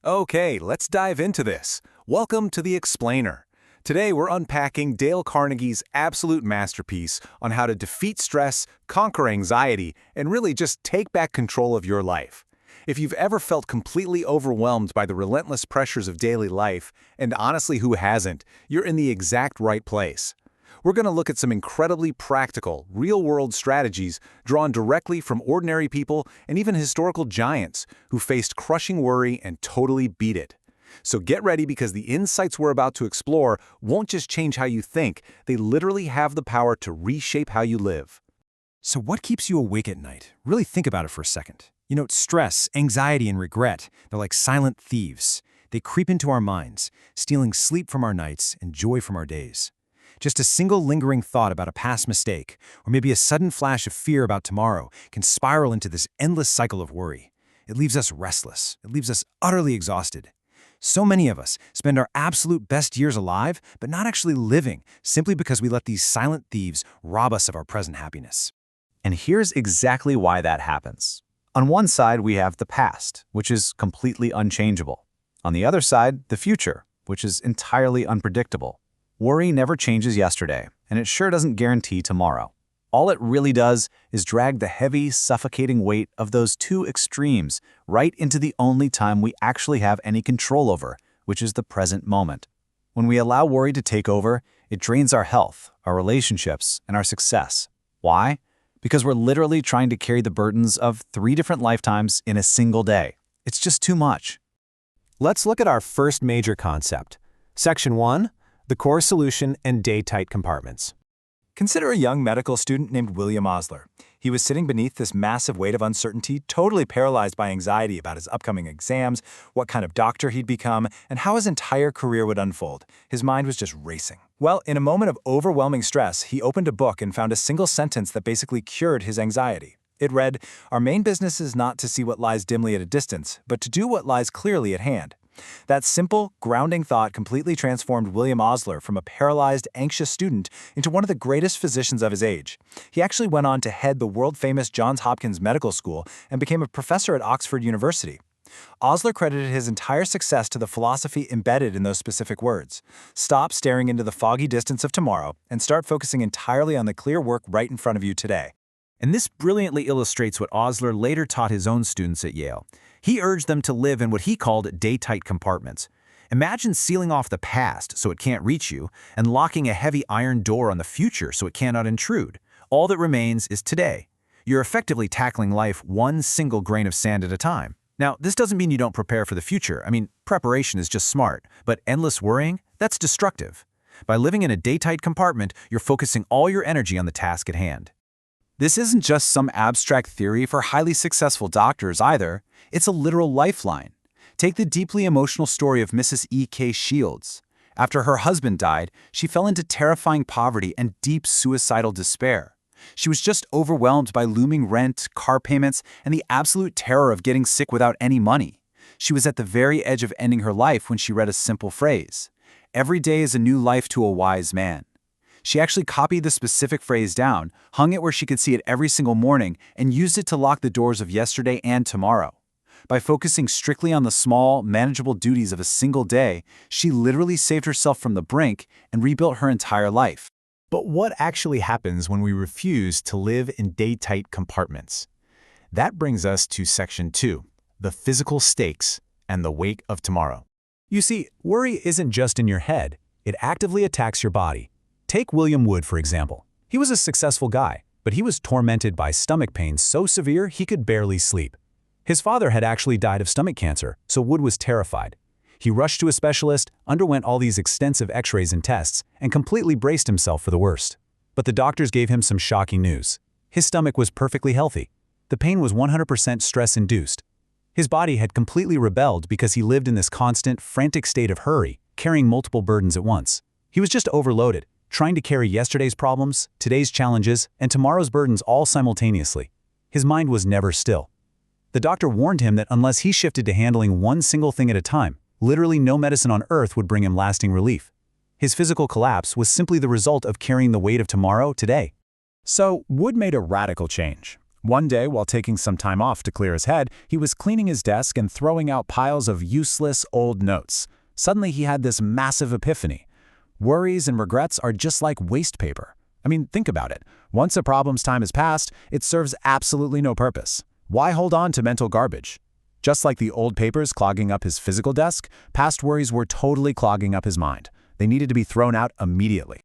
Okay, let's dive into this. Welcome to The Explainer. Today we're unpacking Dale Carnegie's absolute masterpiece on how to defeat stress, conquer anxiety, and really just take back control of your life. If you've ever felt completely overwhelmed by the relentless pressures of daily life, and honestly who hasn't, you're in the exact right place. We're going to look at some incredibly practical, real-world strategies drawn directly from ordinary people and even historical giants who faced crushing worry and totally beat it. So get ready because the insights we're about to explore won't just change how you think, they literally have the power to reshape how you live. So what keeps you awake at night? Really think about it for a second. Stress, anxiety, and regret, they're like silent thieves. They creep into our minds, stealing sleep from our nights and joy from our days. Just a single lingering thought about a past mistake, or maybe a sudden flash of fear about tomorrow, can spiral into this endless cycle of worry. It leaves us restless. It leaves us utterly exhausted. So many of us spend our absolute best years alive, but not actually living, simply because we let these silent thieves rob us of our present happiness. And here's exactly why that happens. On one side, we have the past, which is completely unchangeable. On the other side, the future, which is entirely unpredictable. Worry never changes yesterday, and it sure doesn't guarantee tomorrow. All it really does is drag the heavy, suffocating weight of those two extremes right into the only time we actually have any control over, which is the present moment. When we allow worry to take over, it drains our health, our relationships, and our success. Why? Because we're literally trying to carry the burdens of 3 different lifetimes in a single day. It's just too much. Let's look at our first major concept. Section 1. The core solution and day-tight compartments. Consider a young medical student named William Osler. He was sitting beneath this massive weight of uncertainty, totally paralyzed by anxiety about his upcoming exams, what kind of doctor he'd become, and how his entire career would unfold. His mind was just racing. Well, in a moment of overwhelming stress, he opened a book and found a single sentence that basically cured his anxiety. It read, "Our main business is not to see what lies dimly at a distance, but to do what lies clearly at hand." That simple, grounding thought completely transformed William Osler from a paralyzed, anxious student into one of the greatest physicians of his age. He actually went on to head the world-famous Johns Hopkins Medical School and became a professor at Oxford University. Osler credited his entire success to the philosophy embedded in those specific words. Stop staring into the foggy distance of tomorrow and start focusing entirely on the clear work right in front of you today. And this brilliantly illustrates what Osler later taught his own students at Yale. He urged them to live in what he called day-tight compartments. Imagine sealing off the past so it can't reach you, and locking a heavy iron door on the future so it cannot intrude. All that remains is today. You're effectively tackling life one single grain of sand at a time. Now, this doesn't mean you don't prepare for the future. Preparation is just smart, but endless worrying, that's destructive. By living in a day-tight compartment, you're focusing all your energy on the task at hand. This isn't just some abstract theory for highly successful doctors either. It's a literal lifeline. Take the deeply emotional story of Mrs. E.K. Shields. After her husband died, she fell into terrifying poverty and deep suicidal despair. She was just overwhelmed by looming rent, car payments, and the absolute terror of getting sick without any money. She was at the very edge of ending her life when she read a simple phrase, "Every day is a new life to a wise man." She actually copied the specific phrase down, hung it where she could see it every single morning, and used it to lock the doors of yesterday and tomorrow. By focusing strictly on the small, manageable duties of a single day, she literally saved herself from the brink and rebuilt her entire life. But what actually happens when we refuse to live in day-tight compartments? That brings us to Section 2, the physical stakes and the wake of tomorrow. You see, worry isn't just in your head. It actively attacks your body. Take William Wood, for example. He was a successful guy, but he was tormented by stomach pains so severe he could barely sleep. His father had actually died of stomach cancer, so Wood was terrified. He rushed to a specialist, underwent all these extensive x-rays and tests, and completely braced himself for the worst. But the doctors gave him some shocking news. His stomach was perfectly healthy. The pain was 100% stress-induced. His body had completely rebelled because he lived in this constant, frantic state of hurry, carrying multiple burdens at once. He was just overloaded, trying to carry yesterday's problems, today's challenges, and tomorrow's burdens all simultaneously. His mind was never still. The doctor warned him that unless he shifted to handling one single thing at a time, literally no medicine on earth would bring him lasting relief. His physical collapse was simply the result of carrying the weight of tomorrow today. So, Wood made a radical change. One day, while taking some time off to clear his head, he was cleaning his desk and throwing out piles of useless old notes. Suddenly, he had this massive epiphany. Worries and regrets are just like waste paper. I mean, think about it. Once a problem's time has passed, it serves absolutely no purpose. Why hold on to mental garbage? Just like the old papers clogging up his physical desk, past worries were totally clogging up his mind. They needed to be thrown out immediately.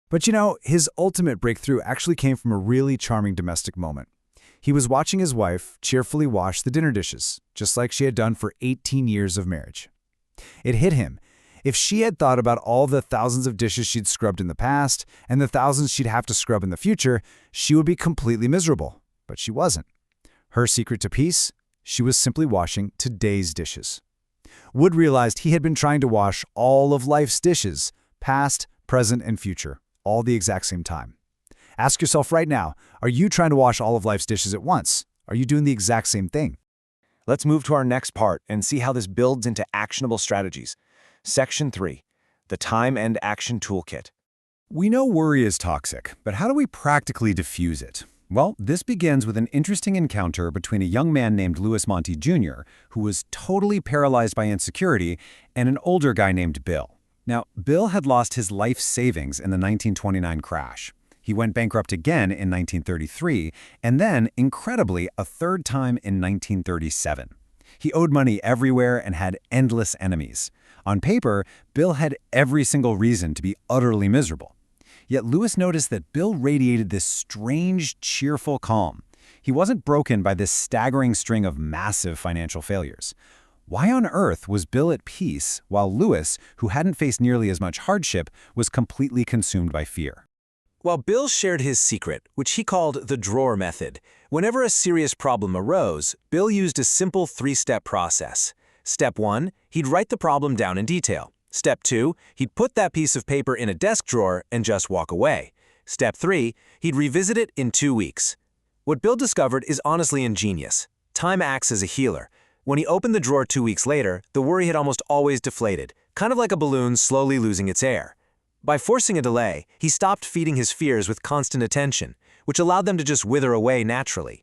But his ultimate breakthrough actually came from a really charming domestic moment. He was watching his wife cheerfully wash the dinner dishes, just like she had done for 18 years of marriage. It hit him. If she had thought about all the thousands of dishes she'd scrubbed in the past and the thousands she'd have to scrub in the future, she would be completely miserable. But she wasn't. Her secret to peace? She was simply washing today's dishes. Wood realized he had been trying to wash all of life's dishes, past, present, and future, all the exact same time. Ask yourself right now, are you trying to wash all of life's dishes at once? Are you doing the exact same thing? Let's move to our next part and see how this builds into actionable strategies. Section 3. The Time and Action Toolkit. We know worry is toxic, but how do we practically diffuse it? Well, this begins with an interesting encounter between a young man named Louis Monty Jr., who was totally paralyzed by insecurity, and an older guy named Bill. Now, Bill had lost his life savings in the 1929 crash. He went bankrupt again in 1933, and then, incredibly, a third time in 1937. He owed money everywhere and had endless enemies. On paper, Bill had every single reason to be utterly miserable. Yet Louis noticed that Bill radiated this strange, cheerful calm. He wasn't broken by this staggering string of massive financial failures. Why on earth was Bill at peace while Louis, who hadn't faced nearly as much hardship, was completely consumed by fear? While Bill shared his secret, which he called the drawer method, whenever a serious problem arose, Bill used a simple three-step process. Step 1, he'd write the problem down in detail. Step 2, he'd put that piece of paper in a desk drawer and just walk away. Step 3, he'd revisit it in 2 weeks. What Bill discovered is honestly ingenious. Time acts as a healer. When he opened the drawer 2 weeks later, the worry had almost always deflated, kind of like a balloon slowly losing its air. By forcing a delay, he stopped feeding his fears with constant attention, which allowed them to just wither away naturally.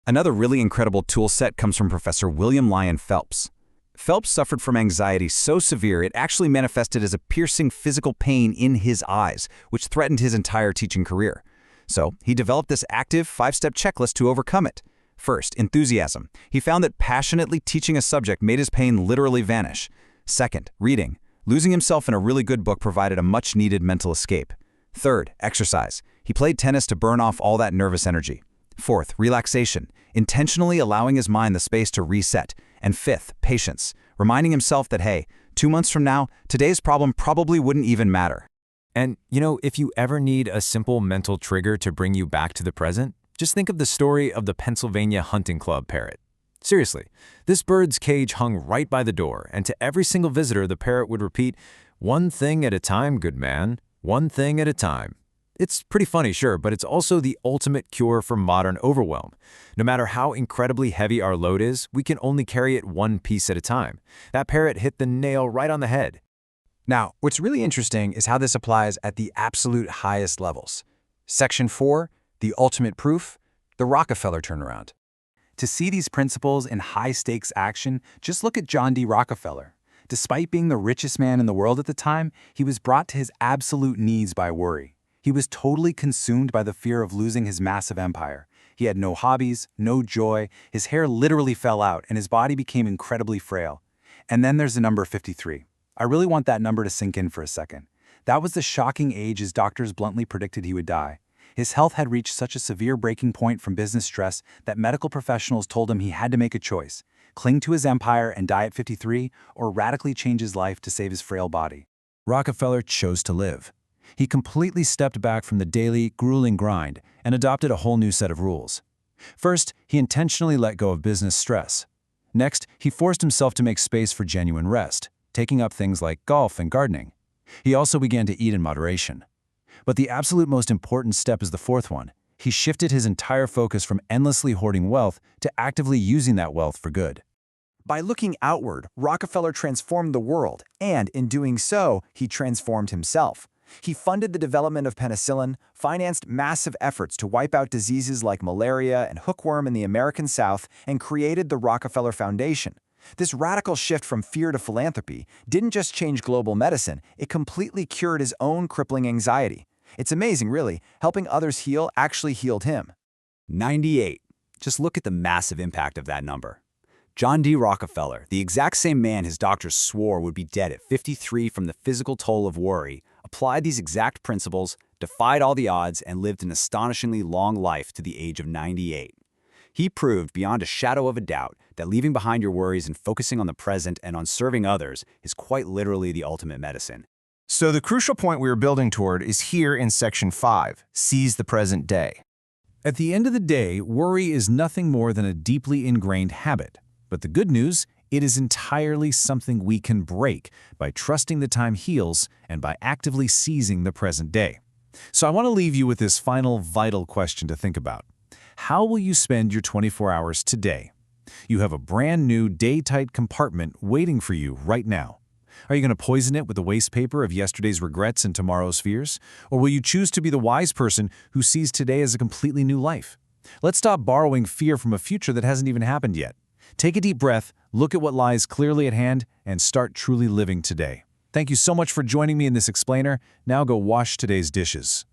Another really incredible tool set comes from Professor William Lyon Phelps. Phelps suffered from anxiety so severe it actually manifested as a piercing physical pain in his eyes, which threatened his entire teaching career. So he developed this active 5-step checklist to overcome it. First, enthusiasm. He found that passionately teaching a subject made his pain literally vanish. Second, reading. Losing himself in a really good book provided a much-needed mental escape. Third, exercise. He played tennis to burn off all that nervous energy. Fourth, relaxation. Intentionally allowing his mind the space to reset. And fifth, patience. Reminding himself that, hey, 2 months from now, today's problem probably wouldn't even matter. And, if you ever need a simple mental trigger to bring you back to the present, just think of the story of the Pennsylvania Hunting Club parrot. Seriously, this bird's cage hung right by the door, and to every single visitor, the parrot would repeat, "One thing at a time, good man. One thing at a time." It's pretty funny, sure, but it's also the ultimate cure for modern overwhelm. No matter how incredibly heavy our load is, we can only carry it one piece at a time. That parrot hit the nail right on the head. Now, what's really interesting is how this applies at the absolute highest levels. Section 4, the ultimate proof, the Rockefeller turnaround. To see these principles in high-stakes action, just look at John D. Rockefeller. Despite being the richest man in the world at the time, he was brought to his absolute knees by worry. He was totally consumed by the fear of losing his massive empire. He had no hobbies, no joy, his hair literally fell out, and his body became incredibly frail. And then there's the number 53. I really want that number to sink in for a second. That was the shocking age his doctors bluntly predicted he would die. His health had reached such a severe breaking point from business stress that medical professionals told him he had to make a choice: cling to his empire and die at 53, or radically change his life to save his frail body. Rockefeller chose to live. He completely stepped back from the daily, grueling grind and adopted a whole new set of rules. First, he intentionally let go of business stress. Next, he forced himself to make space for genuine rest, taking up things like golf and gardening. He also began to eat in moderation. But the absolute most important step is the fourth one. He shifted his entire focus from endlessly hoarding wealth to actively using that wealth for good. By looking outward, Rockefeller transformed the world, and in doing so, he transformed himself. He funded the development of penicillin, financed massive efforts to wipe out diseases like malaria and hookworm in the American South, and created the Rockefeller Foundation. This radical shift from fear to philanthropy didn't just change global medicine, it completely cured his own crippling anxiety. It's amazing, really. Helping others heal actually healed him. 98. Just look at the massive impact of that number. John D. Rockefeller, the exact same man his doctors swore would be dead at 53 from the physical toll of worry, applied these exact principles, defied all the odds, and lived an astonishingly long life to the age of 98. He proved beyond a shadow of a doubt that leaving behind your worries and focusing on the present and on serving others is quite literally the ultimate medicine. So the crucial point we are building toward is here in Section 5, seize the present day. At the end of the day, worry is nothing more than a deeply ingrained habit. But the good news, it is entirely something we can break by trusting the time heals and by actively seizing the present day. So I want to leave you with this final vital question to think about. How will you spend your 24 hours today? You have a brand new day-tight compartment waiting for you right now. Are you going to poison it with the waste paper of yesterday's regrets and tomorrow's fears? Or will you choose to be the wise person who sees today as a completely new life? Let's stop borrowing fear from a future that hasn't even happened yet. Take a deep breath, look at what lies clearly at hand, and start truly living today. Thank you so much for joining me in this explainer. Now go wash today's dishes.